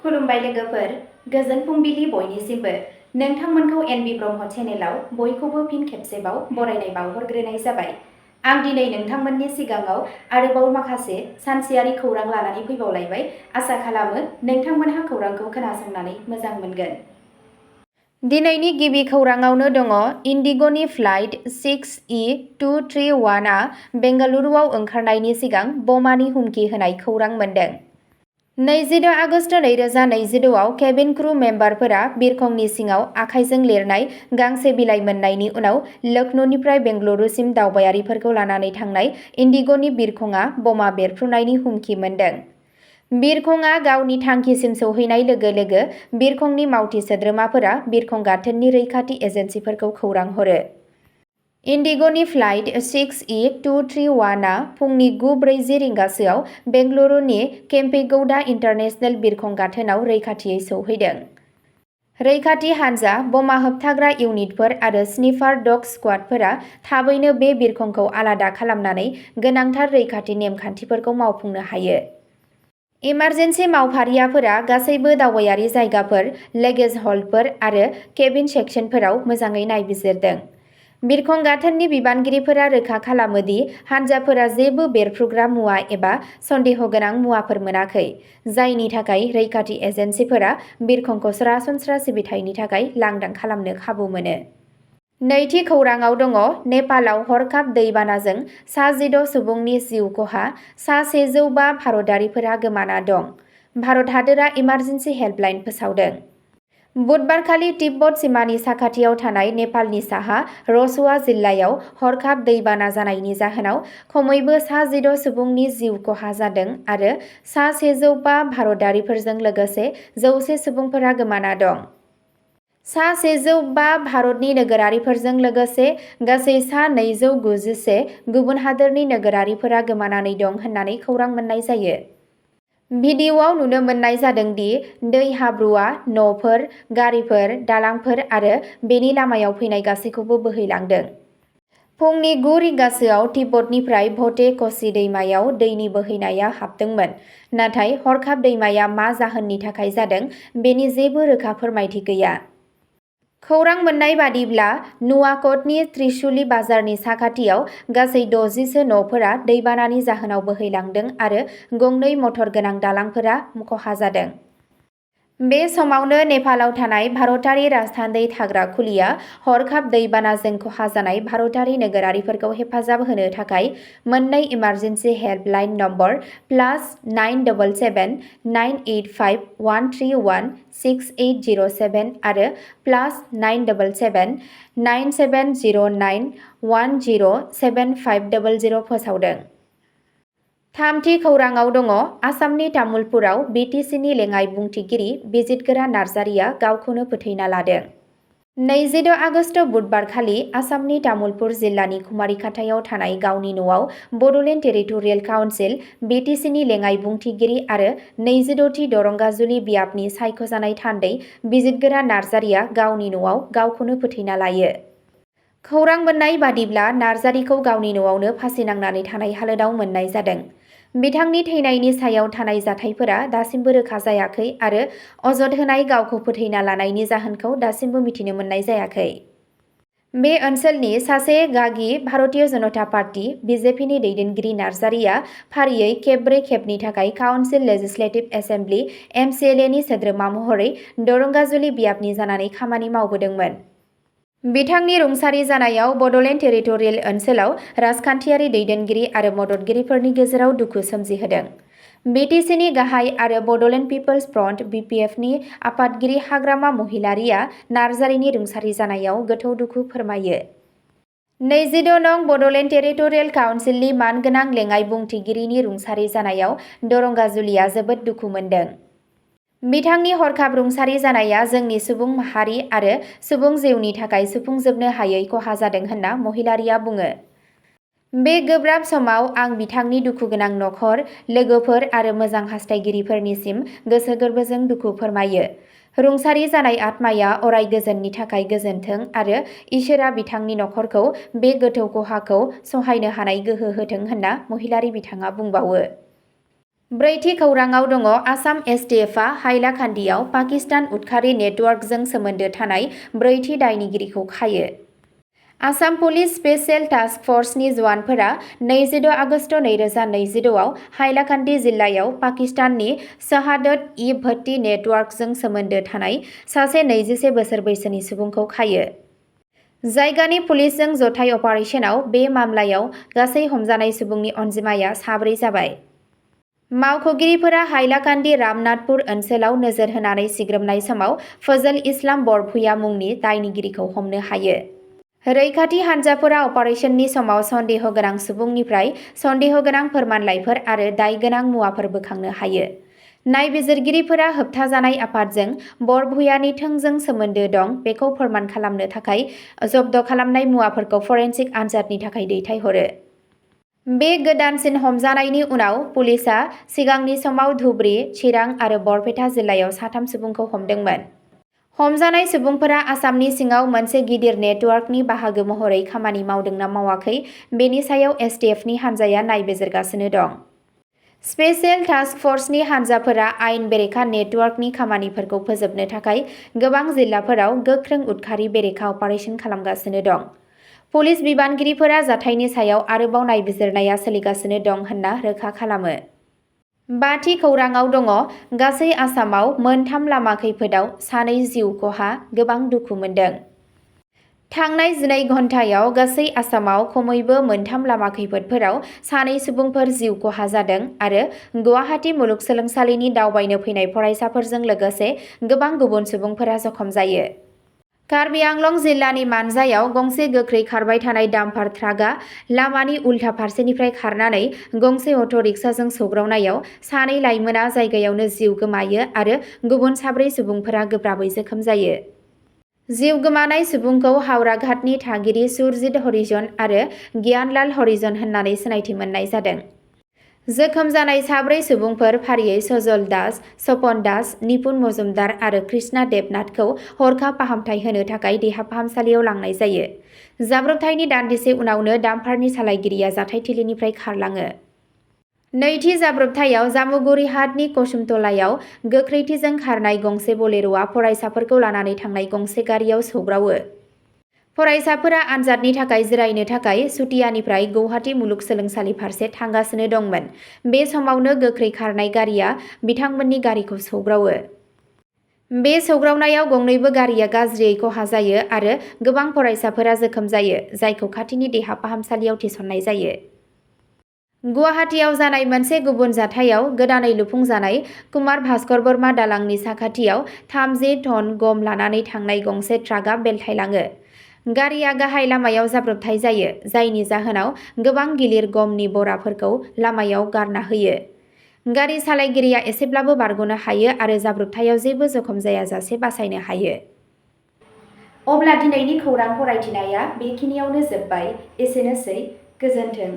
खुलुमबाय लोगोफोर, गोजोन फुंबिलि बयनिसिमबो। नोंथांमोनखौ एनबि ब्रह्म चेनेलाव बयखौबो फिन खेबसेबाव बरायनाय बावहरग्रोनाय जाबाय। आं दिनै नोंथांमोननि सिगाङाव आरोबाव माखासे सानसेयारि खौरां लानानै फैबावलायबाय। आसा खालामो नोंथांमोनहा खौरांखौ खोनासंनानै मोजां मोनगोन। दिनैनि गिबि खौराङावनो दङ इन्डिग'नि फ्लाइट 6E231 आ बेंगालुरुआव ओंखारनायनि सिगां बमानि हुमखि होनाय खौरां मोन्दों। 26 आगस्ट 2022 आव केबिन क्रू मेम्बारफोरा बिरखंनि सिङाव आखाइजों लिरनाय गांसे बिलाइ मोननायनि उनाव लखनऊनिफ्राय बेंगलुरुसिम दावबायारिफोरखौ लानानै थांनाय इन्डिग'नि बिरखंआ बमा बेरफ्रुनायनि हुमखि मोन्दों। बिरखंआ गावनि थांखिसिम सौहैनाय लोगो लोगो बिरखंनि मावथि सोद्रोमाफोरा बिरखं गाथोननि रैखाथि एजेन्सिफोरखौ खौरां हरो। इन्डिग'नि फ्लाइट 6E231 आ फुंनि 9:40 रिंगासोआव बेंगलुरुनि केम्पेगौडा इन्टारनेशनेल बिरखं गाथोनाव रैखाथियै सौहैदों। रैखाथि हान्जा, बमा होबथाग्रा इउनिटफोर आरो स्निफार डग स्क्वाडफोरा थाबैनो बे बिरखंखौ आलादा खालामनानै गोनांथार रैखाथि नेमखान्थिफोरखौ मावफुंनो हायो। इमारजेन्सि मावफारियाफोरा गासैबो दावबायारि जायगाफोर, लगेज हल्डफोर आरो केबिन सेक्सनफोराव मोजाङै नायबिजिरदों। बिरखं गाथोननि बिबानगिरिफोरा रोखा खालामो दि हान्जाफोरा जेबो बेरफ्रुग्रा मुवा एबा सन्देहगोनां मुवाफोर मोनाखै, जायनि थाखाय रैखाथि एजेन्सिफोरा बिरखंखौ सरासनस्रा सिबिथायनि थाखाय लांदां खालामनो खाबु मोनो। नैथि खौराङाव दङ नेपालाव हरखाब दैबानाजों सा 16 सुबुंनि जिउ खहा, सा 105 भारतारिफोरा गोमाना दं। भारत हादोरा इमारजेन्सि हेल्पलाइन फोसावदों। बुधबारखालि तिब्बत सिमानि साखाथियाव थानाय नेपालनि साहा रसुआ जिल्लायाव हरखाब दैबाना जानायनि जाहोनाव खमैबो सा 16 सुबुंनि जिउ खहा जादों आरो सा 105 भारतारिफोरजों लोगोसे 100 सुबुंफोरा गोमाना दं। सा 105 भारतनि नोगोरारिफोरजों लोगोसे गासै सा 291 गुबुन हादोरनि नोगोरारिफोरा गोमानानै दं होननानै खौरां मोननाय जायो। भिडिअ'आव नुनो मोननाय जादों दि दै हाब्रुआ न'फोर, गारिफोर, दालांफोर आरो बेनि लामायाव फैनाय गासैखौबो बोहैलांदों। फुंनि 9 रिंगासोआव तिब्बतनिफ्राय भटे क'सि दैमायाव दैनि बोहैनाया हाबदोंमोन, नाथाय हरखाब दैमाया मा जाहोननि थाखाय जादों बेनि जेबो रोखा फोरमायथि गैया। खौरां मोननाय बादिब्ला नुवाक'टनि त्रिशुलि बाजारनि साखाथियाव गासै 60सो न'फोरा दैबानानि जाहोनाव बोहैलांदों आरो गंनै मटर गोनां दालांफोरा खहा जादों। बे समावनो नेपालाव थानाय भारतारि राजथान्दै थाग्रा खुलिया हरखाब दैबानाजों खहा जानाय भारतारि नोगोरारिफोरखौ हेफाजाब होनो थाखाय मोननै इमारजेन्सि हेल्पलाइन नम्बर +977 985 131 6807 आरो +977 9709 107500 फोसावदों। थामथि खौराङाव दङ आसामनि तामुलपुराव बिटिसिनि लेङाइ बुंथिगिरि बिजितगोरा नार्जारिया गावखौनो फोथैना लादों। 26 आगस्ट बुधबारखालि आसामनि तामुलपुर जिल्लानि कुमारिखातायाव थानाय गावनि न'आव बड'लेण्ड टेरिटरियेल काउन्सिल बिटिसिनि लेङाइ बुंथिगिरि आरो 26थि दरंगाजुलि बियाबनि सायख'जानाय थान्दै बिजितगोरा नार्जारिया गावनि न'आव गावखौनो फोथैना लायो। खौरां मोननाय बादिब्ला नार्जारिखौ गावनि न'आवनो फासि नांनानै थानाय हालोदाव मोननाय जादों। बिथांनि थैनायनि सायाव थानाय जाथायफोरा दासिमबो रोखा जायाखै आरो अजद होनाय गावखौ फोथैना लानायनि जाहोनखौ दासिमबो मिथिनो मोननाय जायाखै। बे ओनसोलनि सासे गागि भारतीय जनता पार्टी (बिजेपि)नि दैदेनगिरि नार्जारिया फारियै खेबब्रै खेबनि थाखाय काउन्सिल लेजिस्लेटिभ एसेम्बलि (एमसिएलए) नि सोद्रोमा महरै दरंगाजुलि बियाबनि जानानै खामानि मावबोदोंमोन। बिथांनि रुंसारि जानायाव बड'लेण्ड टेरिटरियेल ओनसोलाव राजखान्थियारि दैदेनगिरि आरो मददगिरिफोरनि गेजेराव दुखु सोमजिहोदों। बिटिसिनि गाहाय आरो बड'लेण्ड पिपल्स फ्रन्ट (बिपिएफ) नि आफादगिरि हाग्रामा महिलारीआ नार्जारिनि रुंसारि जानायाव गोथौ दुखु फोरमायो। 26 नं बड'लेण्ड टेरिटरियेल काउन्सिलनि मानगोनां लेङाइ बुंथिगिरिनि रुंसारि जानायाव दरंगाजुलिया जोबोद दुखु मोन्दों। बिथांनि हरखाब रुंसारि जानाया जोंनि सुबुं माहारि आरो सुबुं जिउनि थाखाय सुफुंजोबनो हायै खहा जादों होनना महिलारीआ बुङो। बे गोब्राब समाव आं बिथांनि दुखुगोनां नखर, लोगोफोर आरो मोजां हास्थायगिरिफोरनिसिम गोसो गोरबोजों दुखु फोरमायो। रुंसारि जानाय आत्माया अराय गोजोननि थाखाय गोजोनथों आरो इसोरआ बिथांनि नखरखौ बे गोथौ खहाखौ सहायनो हानाय गोहो होथों होनना महिलारी बिथाङा बुंबावो। ब्रैथि खौराङाव दङ आसाम एसटिएफआ हाइलाकान्दियाव पाकिस्तान उदखारि नेटवर्कजों सोमोन्दो थानाय ब्रैथि दायनिगिरिखौ खायो। आसाम पुलिस स्पेशेल टास्क फर्सनि जवानफोरा 22 आगस्ट 2022 आव हाइलाकान्दि जिल्लायाव पाकिस्ताननि शहादत-इ-भट्टी नेटवर्कजों सोमोन्दो थानाय सासे 21 बोसोर बैसोनि सुबुंखौ खायो। जायगानि पुलिसजों जथाय अपारेशनाव बे मामलायाव गासै हमजानाय सुबुंनि अनजिमाया 4 जाबाय। मावख'गिरिफोरा हाइलाकान्दि रामनाथपुर ओनसोलाव नोजोर होनानै सिग्रोमनाय समाव फजल इस्लाम बरभुया मुंनि दायनिगिरिखौ हमनो हायो। रैखाथि हान्जाफोरा अपारेशननि समाव सन्देह गोनां सुबुंनिफ्राय सन्देह गोनां फोरमानलाइफोर आरो दाय गोनां मुवाफोर बोखांनो हायो। नायबिजिरगिरिफोरा होबथाजानाय आफादजों बरभुयानि थोंजों सोमोन्दो दं बेखौ फोरमान खालामनो थाखाय जब्द खालामनाय मुवाफोरखौ फरेन्सिक आनजादनि थाखाय दैथायहरो। बे गोदानसिन हमजानायनि उनाव पुलिसआ सिगांनि समाव धुबरी, चिरां आरो बरपेटा जिल्लायाव 3 सुबुंखौ हमदोंमोन। हमजानाय सुबुंफोरा आसामनि सिङाव मोनसे गिदिर नेटवर्कनि बाहागो महरै खामानि मावदोंना मावाखै बेनि सायाव एसटिएफनि हान्जाया नायबिजिरगासिनो दं। स्पेशेल टास्क फर्सनि हान्जाफोरा आयेन बेरेखा नेटवर्कनि खामानिफोरखौ फोजोबनो थाखाय गोबां जिल्लाफोराव गोख्रों उदखारि बेरेखा अपारेशन खालामगासिनो दं। पुलिस बिबानगिरिफोरा जाथायनि सायाव आरोबाव नायबिजिरनाया सोलिगासिनो दं होनना रोखा खालामो। बाथि खौराङाव दङ गासै आसामाव मोनथाम लामा खैफोदाव 2 जिउ खहा, गोबां दुखु मोन्दों। थांनाय 12 घन्टायाव गासै आसामाव खमैबो मोनथाम लामा खैफोदफोराव 2 सुबुंफोर जिउ खहा जादों आरो गुवाहाटी मुलुगसोलोंसालिनि दावबायनो फैनाय फरायसाफोरजों लोगोसे गोबां गुबुन सुबुंफोरा जखम जायो। कार्बि आंलं जिल्लानि मानजायाव गंसे गोख्रै खारबाय थानाय डाम्पार ट्राकआ लामानि उल्था फारसेनिफ्राय खारनानै गंसे अट' रिक्साजों सौग्रावनायाव 2 लाइमोना जायगायावनो जिउ गोमायो आरो गुबुन 4 सुबुंफोरा गोब्राबै जोखोम जायो। जिउ गोमानाय सुबुंखौ हावराघाटनि थागिरि सुरजित हरिजन आरो गियानलाल हरिजन होननानै सिनायथि मोननाय जादों। जोखोम जानाय 4 सुबुंफोर फारियै सजल दास, सपन दास, निपुन मजुमदार आरो कृष्णा देबनाथखौ हरखाब फाहामथाय होनो थाखाय देहा फाहामसालियाव लांनाय जायो। जाब्रबथायनि दान्दिसे उनावनो डाम्पारनि सालायगिरिया जाथायथिलिनिफ्राय खारलाङो। नैथि जाब्रबथायाव जामुगुरि हाटनि कसुमतलायाव गोख्रैथिजों खारनाय गंसे बलेर'आ फरायसाफोरखौ लानानै थांनाय गंसे गारियाव सौग्रावो। फरायसाफोरा आनजादनि थाखाय जिरायनो थाखाय सुटियानिफ्राय गुवाहाटी मुलुगसोलोंसालि फारसे थांगासिनो दंमोन। बे समावनो गोख्रै खारनाय गारिया बिथांमोननि गारिखौ सौग्रावो। बे सौग्रावनायाव गंनैबो गारिया गाज्रियै खहा जायो आरो गोबां फरायसाफोरा जोखोम जायो, जायखौ खाथिनि देहा फाहामसालियाव थिसननाय जायो। गुवाहाटीआव जानाय मोनसे गुबुन जाथायाव गोदानै लुफुंजानाय कुमार भास्कर बर्मा दालांनि साखाथियाव 30 टन गम लानानै थांनाय गंसे ट्राकआ बेलथायलाङो। गारिया गाहाय लामायाव जाब्रबथाय जायो, जायनि जाहोनाव गोबां गिलिर गमनि बराफोरखौ लामायाव गारना होयो। गारि सालायगिरिया एसेब्लाबो बारग'नो हायो आरो जाब्रबथायाव जेबो जखम जायाजासे बासायनो हायो। अब्ला दिनैनि खौरां फरायथिनाया बेखिनियावनो जोबबाय। एसेनोसै, गोजोन्थों।